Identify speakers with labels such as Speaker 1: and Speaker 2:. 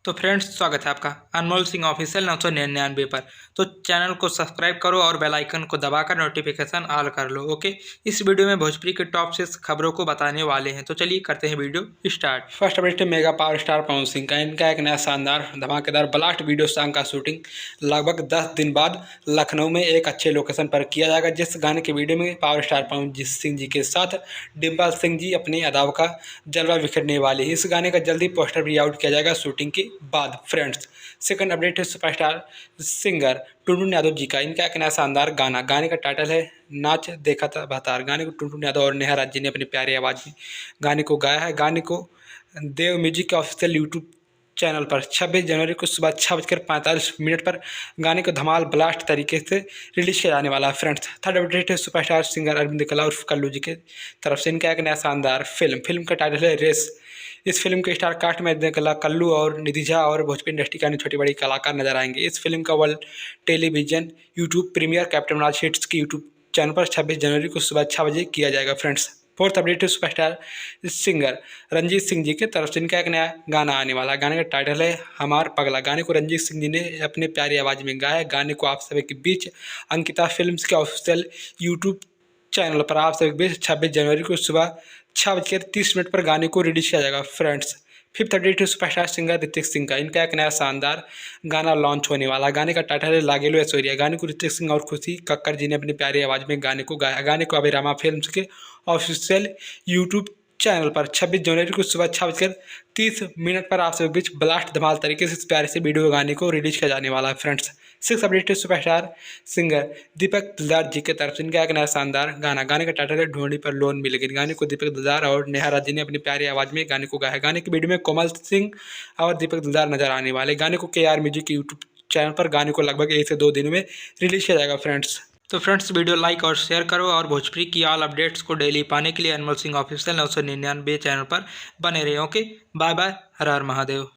Speaker 1: तो फ्रेंड्स, स्वागत है आपका अनमोल सिंह ऑफिशियल 999 पर। तो चैनल को सब्सक्राइब करो और बेल आइकन को दबाकर नोटिफिकेशन ऑल कर लो। ओके, इस वीडियो में भोजपुरी के टॉप 6 खबरों को बताने वाले हैं। तो चलिए करते हैं वीडियो स्टार्ट। फर्स्ट अपडेट है mega power star Pawan Singh का। इनका एक नया शानदार धमाकेदार ब्लास्ट वीडियो सॉन्ग का शूटिंग लगभग 10 दिन बाद लखनऊ में एक अच्छे लोकेशन पर किया जाएगा, जिस गाने के वीडियो में पावर स्टार पवन सिंह जी के साथ डिम्पल सिंह जी अपनी अदाओं का जलवा बिखरने वाले हैं। इस गाने का जल्दी पोस्टर भी आउट किया जाएगा शूटिंग के बाद। फ्रेंड्स, सेकंड अपडेट है सुपरस्टार सिंगर टुनटुन यादव जी का। इनका एक नया शानदार गाने का टाइटल है नाच देखा था बहतार। गाने को टुनटुन यादव और नेहा राज जी ने अपनी प्यारी आवाज़ में गाने को गाया है। गाने को देव म्यूजिक के ऑफिशियल यूट्यूब चैनल पर 26 जनवरी को सुबह 6:45 पर गाने को धमाल ब्लास्ट तरीके से रिलीज किया जाने वाला है। फ्रेंड्स, थर्ड अपडेट है सुपरस्टार सिंगर अरविंद कला उर्फ कल्लू जी के तरफ से। इनका एक नया शानदार फिल्म का टाइटल है रेस। इस फिल्म के स्टार कास्ट में अरविंद कला, कल्लू और निधि झा और भोजपुरी इंडस्ट्री के अन्य छोटी बड़ी कलाकार नजर आएंगे। इस फिल्म का world television YouTube premiere captain Raj hits की यूट्यूब चैनल पर 26 जनवरी को सुबह 6 बजे किया जाएगा। फ्रेंड्स, फोर्थ अपडेट है सुपरस्टार सिंगर रंजीत सिंह जी के तरफ से। इनका एक नया गाना आने वाला है। गाने का टाइटल है हमार पगला। गाने को रंजीत सिंह जी ने अपने प्यारी आवाज़ में गाया है। गाने को आप सभी के बीच अंकिता फिल्म्स के ऑफिशियल यूट्यूब चैनल पर आप सभी के बीच 26 जनवरी को सुबह 6:30 पर गाने को रिलीज किया जाएगा। फ्रेंड्स, फिफ्थ अपडेट है सुपरस्टार सिंगर ऋतिक सिंह का। इनका एक नया शानदार गाना लॉन्च होने वाला है। गाने का टाइटल है लागेलो ऐश्वर्या। गाने को ऋतिक सिंह और खुशी कक्कर जी ने अपनी प्यारी आवाज़ में गाने को गाया। गाने को अभिरामा फिल्म्स के ऑफिशियल यूट्यूब चैनल पर 26 जनवरी को सुबह 6:30 पर आप सभी बीच ब्लास्ट धमाल तरीके से इस प्यारे से वीडियो गाने को रिलीज किया जाने वाला है। फ्रेंड्स, सिक्स अपडेट है सुपरस्टार सिंगर दीपक दिलदार जी के तरफ से। इनका एक नया शानदार गाने का टाइटल है ढूंढी पर लोन मिल गई। गाने को दीपक दिलदार और नेहा राज जी ने अपनी प्यारी आवाज़ में गाने को गाया। गाने की वीडियो में कोमल सिंह और दीपक दिलदार नजर आने वाले। गाने को KR म्यूजिक के यूट्यूब चैनल पर गाने को लगभग 1 से 2 दिनों में रिलीज किया जाएगा। फ्रेंड्स, तो फ्रेंड्स, वीडियो लाइक और शेयर करो और भोजपुरी की ऑल अपडेट्स को डेली पाने के लिए अनमोल सिंह ऑफिशियल 999 चैनल पर बने रहे। ओके, बाय बाय, हर हर महादेव।